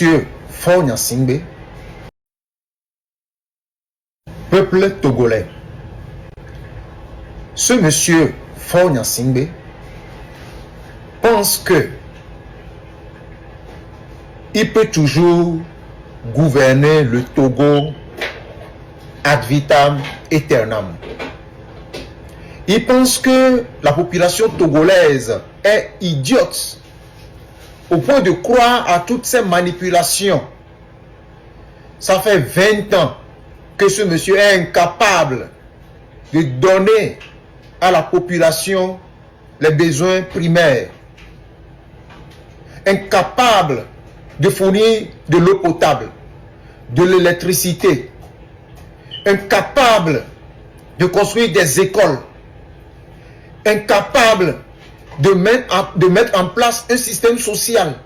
monsieur Faure Gnassingbé, peuple togolais, ce monsieur Faure Gnassingbé pense que il peut toujours gouverner le Togo ad vitam aeternam. Il pense que la population togolaise est idiote au point de croire à toutes ces manipulations. Ça fait 20 ans que ce monsieur est incapable de donner à la population les besoins primaires, incapable de fournir de l'eau potable, de l'électricité, incapable de construire des écoles, incapable de mettre en place un système social.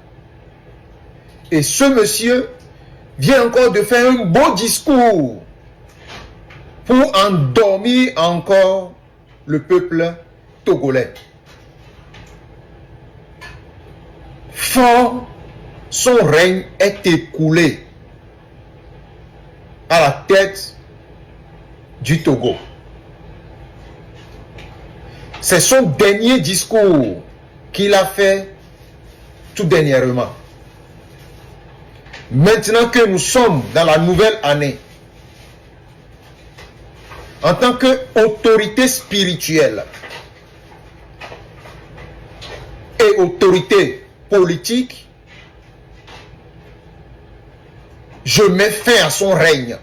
Et ce monsieur vient encore de faire un beau discours pour endormir encore le peuple togolais. Fort, son règne est écoulé à la tête du Togo. C'est son dernier discours qu'il a fait tout dernièrement. Maintenant que nous sommes dans la nouvelle année, en tant qu'autorité spirituelle et autorité politique, je mets fin à son règne.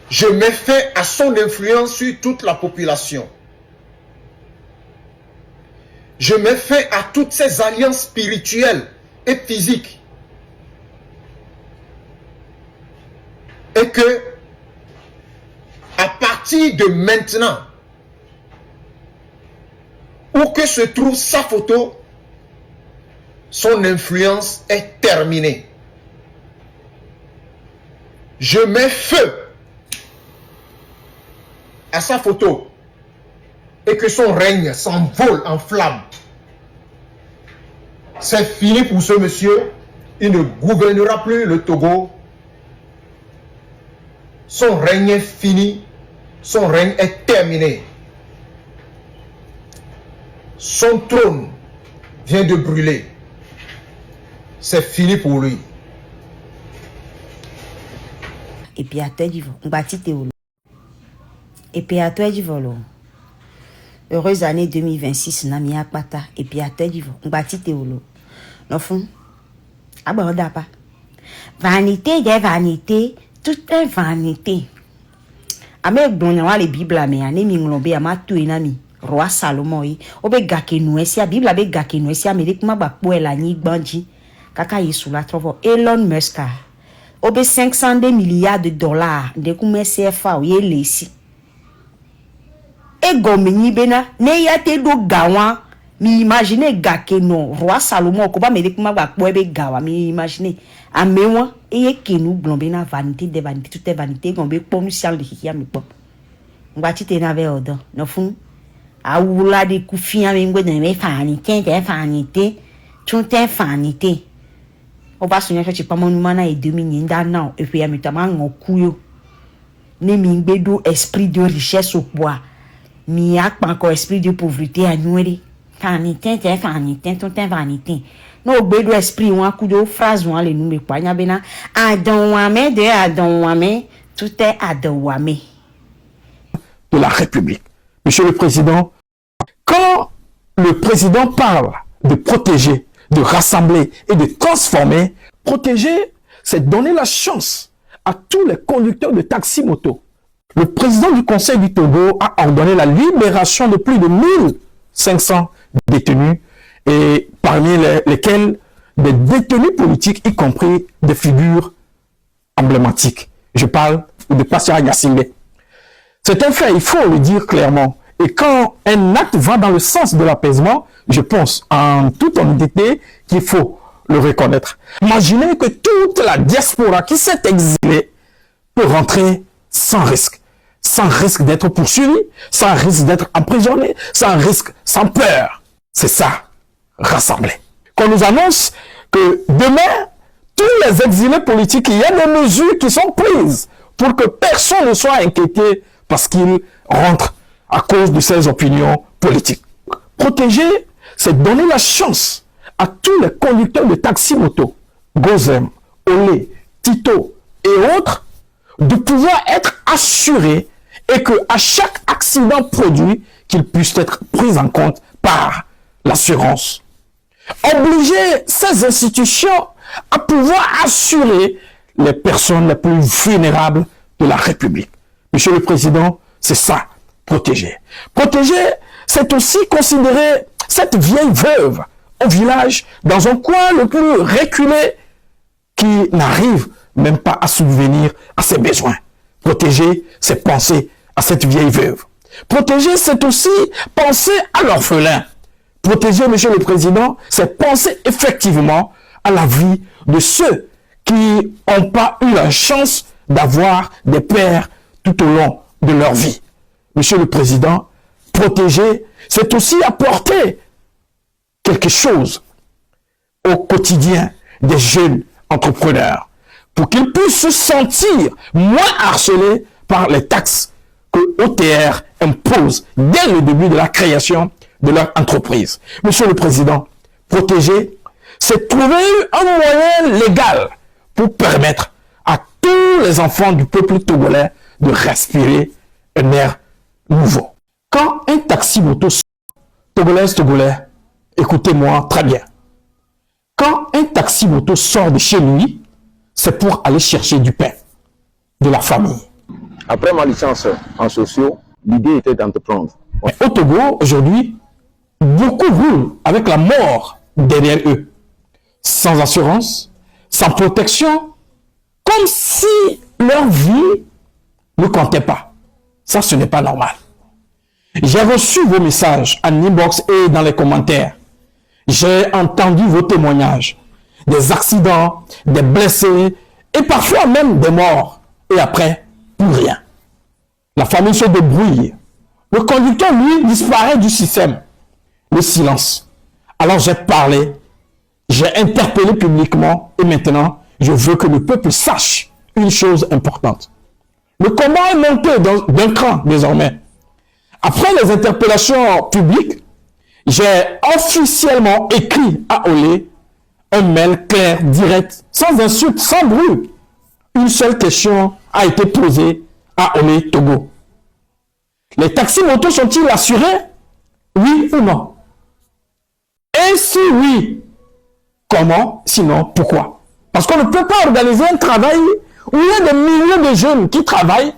Je mets fin à son influence sur toute la population. Je mets fin à toutes ces alliances spirituelles et physiques. Et que, à partir de maintenant, où que se trouve sa photo, son influence est terminée. Je mets feu à sa photo et que son règne s'envole en flammes. C'est fini pour ce monsieur. Il ne gouvernera plus le Togo. Son règne est fini. Son règne est terminé. Son trône vient de brûler. C'est fini pour lui. Et puis à toi du vol. Et puis à toi du vol. Heureuse année 2026 Nami Akpata. Et puis à toi du vol. Non fond. Aborda pas. Vanité des vanités. Tout est vanité. Avec bon les Bible mais ane mi nglobe ama tué nami. Roi Salomon yi. Obe gake nou esia Bible abe gake nou esia me dik ma ba poela ni gbanji. Kaka yi sous la trovo Elon Musk obe 502 milliards de dollars de kume CFA ou ye lesi e gomini bena ne yate do gawa mi imagine gake no roi Salomon ko ba me dik ma ba po ebe gawa mi imagine amewa e ye kenu blombe na vanité de vanité tout est vanité gombe pom sial de hiya mi pop ngba ti te na ve odo no fun awula de kufia mi ngbe de me vanité tout est vanité. On va se dire que pas mon mana et 2000 d'an et puis amutamment en couyo ne mingbedo esprit de richesse au poids mi a pas encore esprit de pauvreté à nouer vanité tout est vanité no bedo esprit ou un coup de phrase ou les nous me poigna bena adonwame de adonwame tout est adonwame de la République. Monsieur le Président, quand le président parle de protéger, de rassembler et de transformer, protéger, c'est donner la chance à tous les conducteurs de taxi-moto. Le président du Conseil du Togo a ordonné la libération de plus de 1500 détenus, et parmi lesquels des détenus politiques, y compris des figures emblématiques. Je parle de Pascal Gnassingbé. C'est un fait, il faut le dire clairement. Et quand un acte va dans le sens de l'apaisement, je pense en toute honnêteté qu'il faut le reconnaître. Imaginez que toute la diaspora qui s'est exilée peut rentrer sans risque d'être poursuivi, sans risque d'être emprisonné, sans peur. C'est ça, rassembler. Qu'on nous annonce que demain, tous les exilés politiques, il y a des mesures qui sont prises pour que personne ne soit inquiété parce qu'il rentre à cause de ses opinions politiques. Protéger, c'est donner la chance à tous les conducteurs de taxi-moto, Gozem, Olé, Tito et autres, de pouvoir être assurés et qu'à chaque accident produit, qu'ils puissent être pris en compte par l'assurance. Obliger ces institutions à pouvoir assurer les personnes les plus vulnérables de la République. Monsieur le Président, c'est ça, protéger. Protéger, c'est aussi considérer cette vieille veuve au village, dans un coin le plus reculé, qui n'arrive même pas à subvenir à ses besoins. Protéger, c'est penser à cette vieille veuve. Protéger, c'est aussi penser à l'orphelin. Protéger, Monsieur le Président, c'est penser effectivement à la vie de ceux qui n'ont pas eu la chance d'avoir des pères tout au long de leur vie. Monsieur le Président, protéger, c'est aussi apporter quelque chose au quotidien des jeunes entrepreneurs pour qu'ils puissent se sentir moins harcelés par les taxes que OTR impose dès le début de la création de leur entreprise. Monsieur le Président, protéger, c'est trouver un moyen légal pour permettre à tous les enfants du peuple togolais de respirer un air nouveau. Quand un taxi-moto togolais, écoutez-moi très bien. Quand un taxi-moto sort de chez lui, c'est pour aller chercher du pain, de la famille. Après ma licence en sociaux, l'idée était d'entreprendre. Au Togo, aujourd'hui, beaucoup roulent avec la mort derrière eux. Sans assurance, sans protection, comme si leur vie ne comptait pas. Ça, ce n'est pas normal. J'ai reçu vos messages en inbox et dans les commentaires. J'ai entendu vos témoignages, des accidents, des blessés et parfois même des morts. Et après, plus rien. La famille se débrouille. Le conducteur, lui, disparaît du système. Le silence. Alors j'ai parlé, j'ai interpellé publiquement et maintenant, je veux que le peuple sache une chose importante. Le combat est monté d'un cran désormais. Après les interpellations publiques, j'ai officiellement écrit à Olé un mail clair, direct, sans insulte, sans bruit. Une seule question a été posée à Olé Togo. Les taxis-motos sont-ils assurés? Oui ou non? Et si oui, comment? Sinon, pourquoi? Parce qu'on ne peut pas organiser un travail où il y a des milliers de jeunes qui travaillent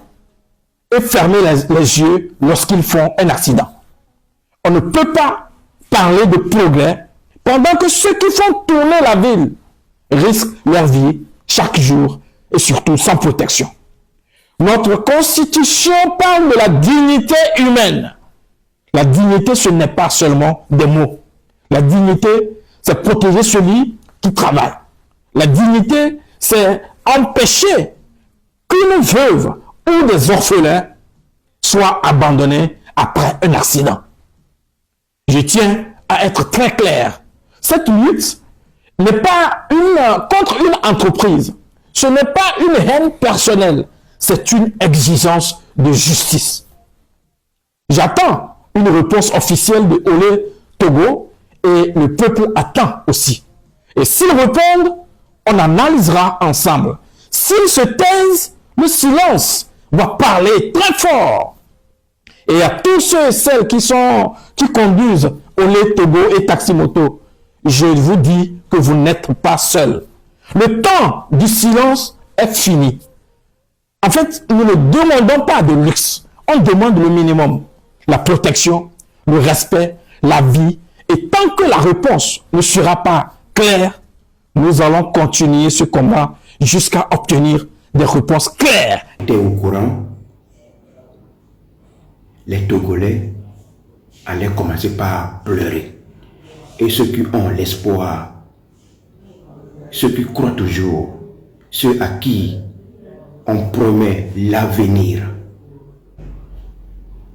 et fermer les yeux lorsqu'ils font un accident. On ne peut pas parler de progrès pendant que ceux qui font tourner la ville risquent leur vie chaque jour et surtout sans protection. Notre constitution parle de la dignité humaine. La dignité, ce n'est pas seulement des mots. La dignité, c'est protéger celui qui travaille. La dignité, c'est empêcher qu'une veuve ou des orphelins soient abandonnés après un accident. Je tiens à être très clair. Cette lutte n'est pas contre une entreprise. Ce n'est pas une haine personnelle. C'est une exigence de justice. J'attends une réponse officielle de Olé Togo et le peuple attend aussi. Et s'ils répondent, on analysera ensemble. S'ils se taisent, le silence va parler très fort. Et à tous ceux et celles qui conduisent Olé Togo et Taximoto, je vous dis que vous n'êtes pas seuls. Le temps du silence est fini. En fait, nous ne demandons pas de luxe. On demande le minimum. La protection, le respect, la vie. Et tant que la réponse ne sera pas claire, nous allons continuer ce combat jusqu'à obtenir des réponses claires. T'es au courant, les Togolais allaient commencer par pleurer. Et ceux qui ont l'espoir, ceux qui croient toujours, ceux à qui on promet l'avenir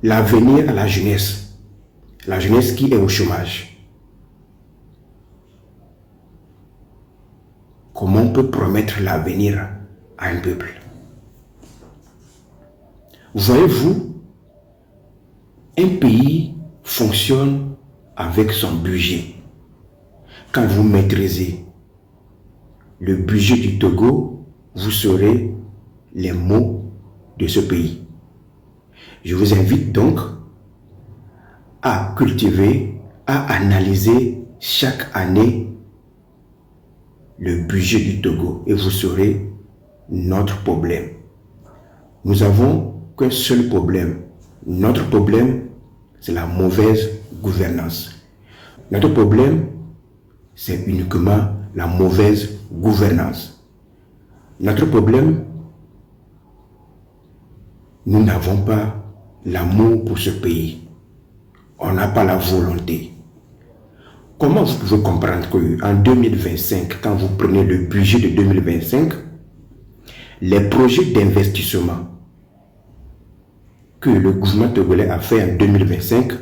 à la jeunesse qui est au chômage. comment on peut promettre l'avenir à un peuple? Voyez-vous, un pays fonctionne avec son budget. Quand vous maîtrisez le budget du Togo, vous saurez les mots de ce pays. Je vous invite donc à cultiver, à analyser chaque année le budget du Togo et vous saurez notre problème. Nous avons qu'un seul problème. Notre problème, c'est la mauvaise gouvernance. Notre problème, c'est uniquement la mauvaise gouvernance. Notre problème, nous n'avons pas l'amour pour ce pays. On n'a pas la volonté. Comment vous pouvez comprendre qu'en 2025, quand vous prenez le budget de 2025, les projets d'investissement que le gouvernement togolais a fait en 2025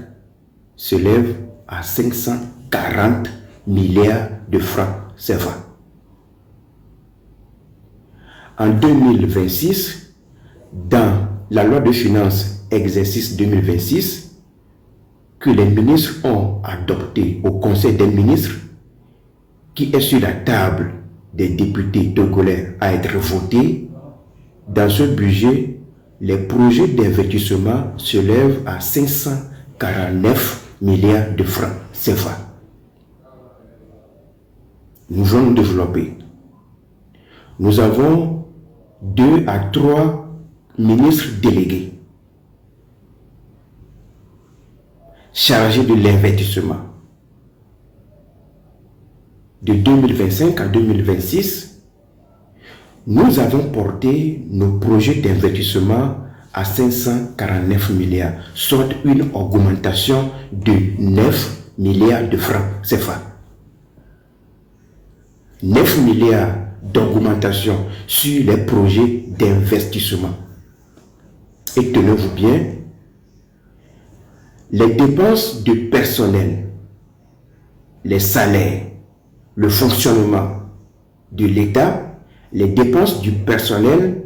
s'élèvent à 540 milliards de francs CFA. En 2026, dans la loi de finances exercice 2026, que les ministres ont adopté au Conseil des ministres, qui est sur la table des députés togolais à être voté, dans ce budget, les projets d'investissement s'élèvent à 549 milliards de francs CFA. Nous allons nous développer. Nous avons 2 à 3 ministres délégués chargés de l'investissement. De 2025 à 2026, nous avons porté nos projets d'investissement à 549 milliards, soit une augmentation de 9 milliards de francs CFA. 9 milliards d'augmentation sur les projets d'investissement. Et tenez-vous bien, les dépenses de personnel, les salaires, le fonctionnement de l'État, les dépenses du personnel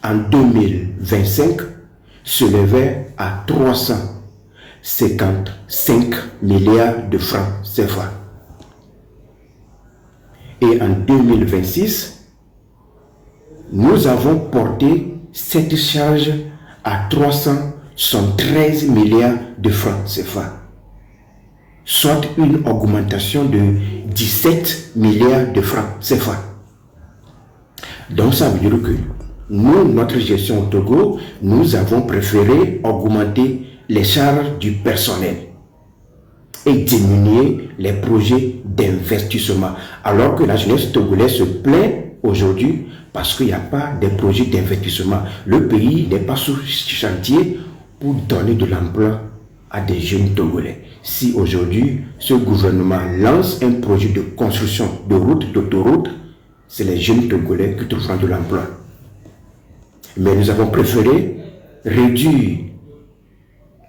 en 2025 s'élevaient à 355 milliards de francs CFA. Et en 2026, nous avons porté cette charge à 313 milliards de francs CFA, soit une augmentation de 17 milliards de francs CFA. Donc ça veut dire que nous, notre gestion au Togo, nous avons préféré augmenter les charges du personnel et diminuer les projets d'investissement. Alors que la jeunesse togolaise se plaint aujourd'hui parce qu'il n'y a pas de projets d'investissement. Le pays n'est pas sous chantier pour donner de l'emploi à des jeunes Togolais. Si aujourd'hui, ce gouvernement lance un projet de construction de routes, d'autoroutes, c'est les jeunes Togolais qui trouveront de l'emploi. Mais nous avons préféré réduire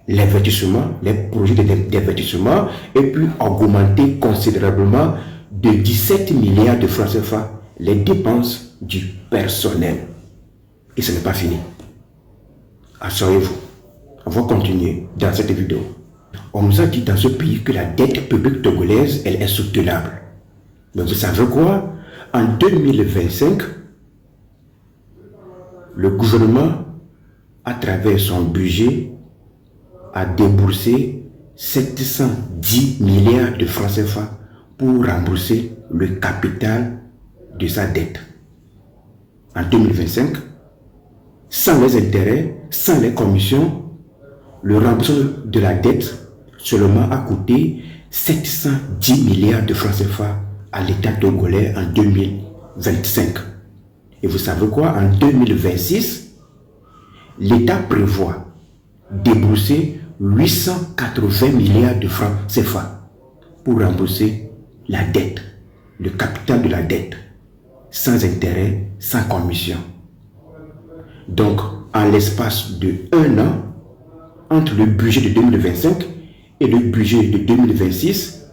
l'investissement, les projets d'investissement, et puis augmenter considérablement de 17 milliards de francs CFA les dépenses du personnel. Et ce n'est pas fini. Assurez-vous. On va continuer dans cette vidéo. On nous a dit dans ce pays que la dette publique togolaise, elle est soutenable. Mais vous savez quoi? En 2025, le gouvernement, à travers son budget, a déboursé 710 milliards de francs CFA pour rembourser le capital de sa dette. En 2025, sans les intérêts, sans les commissions, le remboursement de la dette seulement a coûté 710 milliards de francs CFA à l'État togolais en 2025. Et vous savez quoi? En 2026, l'État prévoit débourser 880 milliards de francs CFA pour rembourser la dette, le capital de la dette, sans intérêt, sans commission. Donc, en l'espace de 1 an, entre le budget de 2025 et le budget de 2026,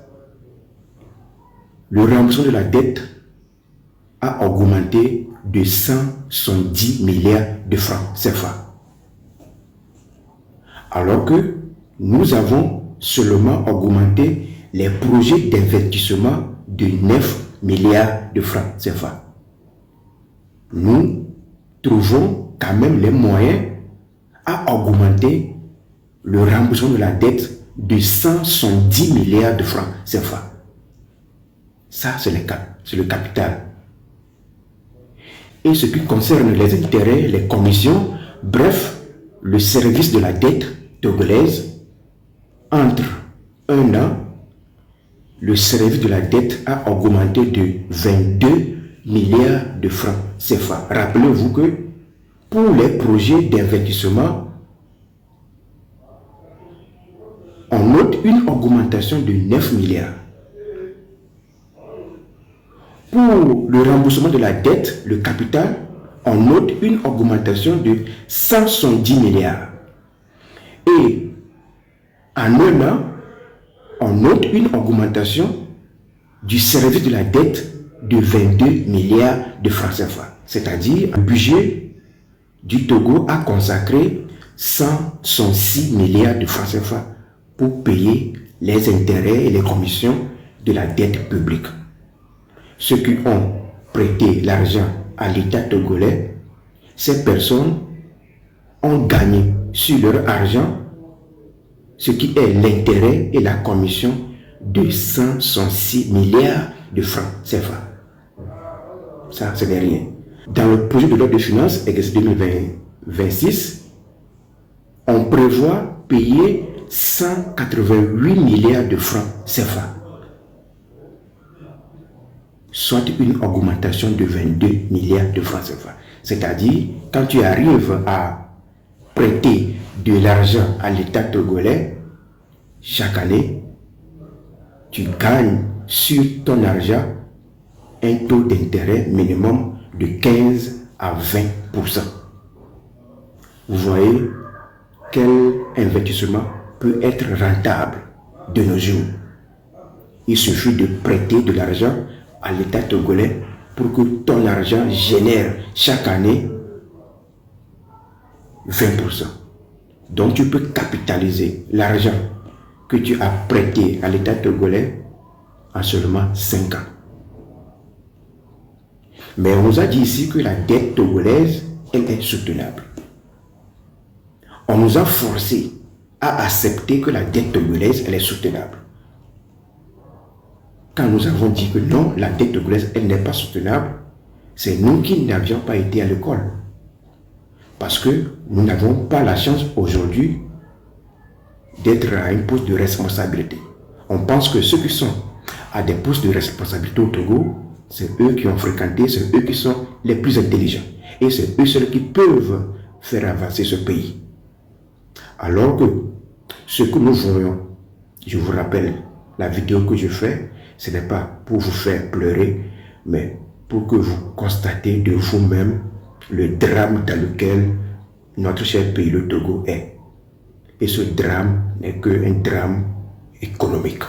le remboursement de la dette a augmenté de 110 milliards de francs CFA. Alors que nous avons seulement augmenté les projets d'investissement de 9 milliards de francs CFA. Nous trouvons quand même les moyens à augmenter le remboursement de la dette de 110 milliards de francs CFA. Ça, c'est le capital. Et ce qui concerne les intérêts, les commissions, bref, le service de la dette togolaise, entre un an, le service de la dette a augmenté de 22 milliards de francs CFA. Rappelez-vous que pour les projets d'investissement, on note une augmentation de 9 milliards. Pour le remboursement de la dette, le capital, on note une augmentation de 170 milliards. Et en un an, on note une augmentation du service de la dette de 22 milliards de francs CFA. C'est-à-dire, le budget du Togo a consacré 106 milliards de francs CFA pour payer les intérêts et les commissions de la dette publique. Ceux qui ont prêté l'argent à l'État togolais, ces personnes ont gagné sur leur argent ce qui est l'intérêt et la commission de 106 milliards de francs CFA. Ça, ce n'est rien. Dans le projet de loi de finances, exercice 2026, on prévoit payer 188 milliards de francs CFA, soit une augmentation de 22 milliards de francs CFA. C'est-à-dire, quand tu arrives à prêter de l'argent à l'État togolais, chaque année, tu gagnes sur ton argent un taux d'intérêt minimum de 15 à 20%. Vous voyez quel investissement peut être rentable de nos jours. Il suffit de prêter de l'argent à l'État togolais pour que ton argent génère chaque année 20%. Donc tu peux capitaliser l'argent que tu as prêté à l'État togolais en seulement 5 ans. Mais on nous a dit ici que la dette togolaise, elle est soutenable. On nous a forcé à accepter que la dette togolaise, elle est soutenable. Quand nous avons dit que non, la dette togolaise, elle n'est pas soutenable, c'est nous qui n'avions pas été à l'école. Parce que nous n'avons pas la chance aujourd'hui d'être à un poste de responsabilité. On pense que ceux qui sont à des postes de responsabilité au Togo, c'est eux qui ont fréquenté, c'est eux qui sont les plus intelligents. Et c'est eux seuls qui peuvent faire avancer ce pays. Alors que ce que nous voyons, je vous rappelle, la vidéo que je fais, ce n'est pas pour vous faire pleurer, mais pour que vous constatez de vous-même le drame dans lequel notre cher pays, le Togo, est. Et ce drame n'est qu'un drame économique.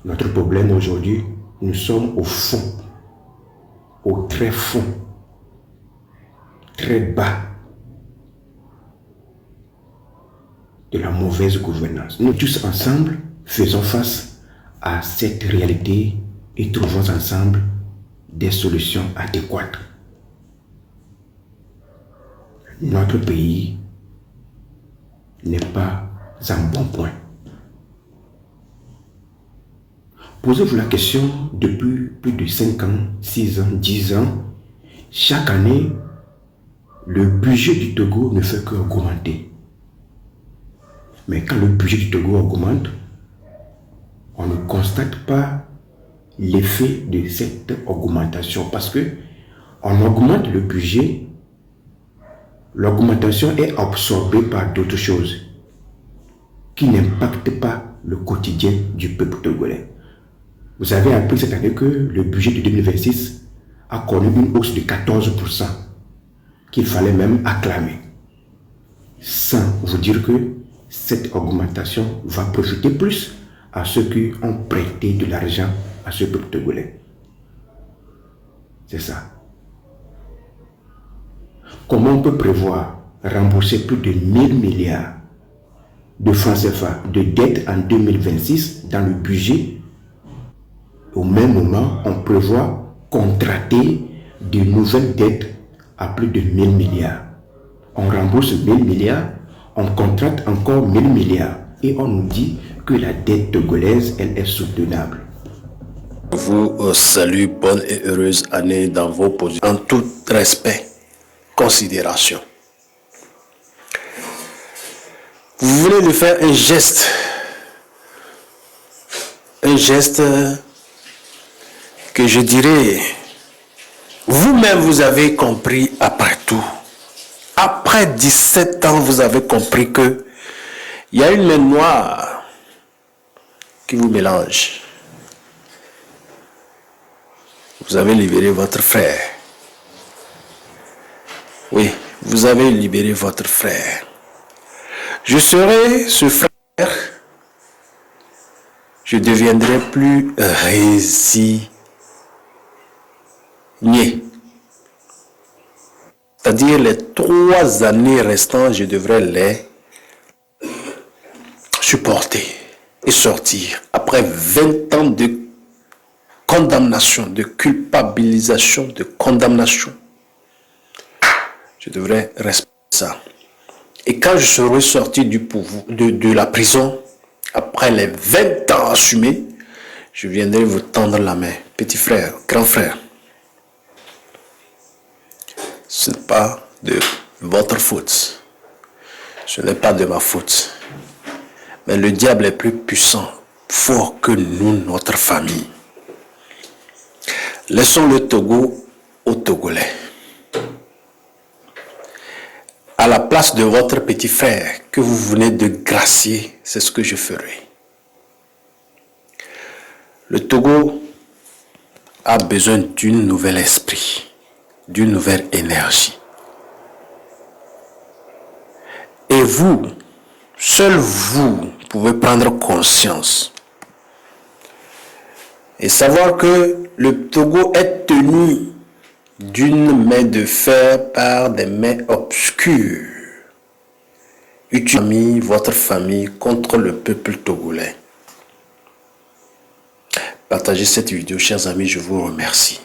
Notre problème aujourd'hui, nous sommes au fond, au très fond, très bas de la mauvaise gouvernance. Nous tous ensemble faisons face à cette réalité et trouvons ensemble des solutions adéquates. Notre pays n'est pas en bon point. Posez-vous la question depuis plus de 5 ans, 6 ans, 10 ans. Chaque année, le budget du Togo ne fait qu'augmenter. Mais quand le budget du Togo augmente, on ne constate pas l'effet de cette augmentation parce que on augmente le budget, l'augmentation est absorbée par d'autres choses qui n'impactent pas le quotidien du peuple togolais. Vous avez appris cette année que le budget de 2026 a connu une hausse de 14%, qu'il fallait même acclamer, sans vous dire que cette augmentation va profiter plus à ceux qui ont prêté de l'argent à ce peuple togolais. C'est ça. Comment on peut prévoir rembourser plus de 1000 milliards de francs CFA de dettes en 2026 dans le budget? Au même moment, on prévoit contracter de nouvelles dettes à plus de 1000 milliards. On rembourse 1000 milliards, on contracte encore 1000 milliards et on nous dit que la dette togolaise, elle est soutenable. Je vous salue, bonne et heureuse année dans vos positions, en tout respect, considération. Vous venez de faire un geste que je dirais, vous-même vous avez compris après tout. Après 17 ans, vous avez compris que il y a une main noire qui vous mélange. Vous avez libéré votre frère. Oui, vous avez libéré votre frère. Je serai ce frère. Je deviendrai plus résigné. C'est-à-dire les 3 années restantes, je devrais les supporter et sortir. Après 20 ans de condamnation, de culpabilisation, de condamnation, je devrais respecter ça. Et quand je serai sorti du pouvoir, de la prison, après les 20 ans assumés, je viendrai vous tendre la main. Petit frère, grand frère, ce n'est pas de votre faute. Ce n'est pas de ma faute. Mais le diable est plus puissant, fort que nous, notre famille. Laissons le Togo aux Togolais. À la place de votre petit frère que vous venez de gracier, c'est ce que je ferai. Le Togo a besoin d'un nouvel esprit, d'une nouvelle énergie. Et vous, seul vous, pouvez prendre conscience et savoir que le Togo est tenu d'une main de fer par des mains obscures. Utilisez votre famille contre le peuple togolais. Partagez cette vidéo, chers amis, je vous remercie.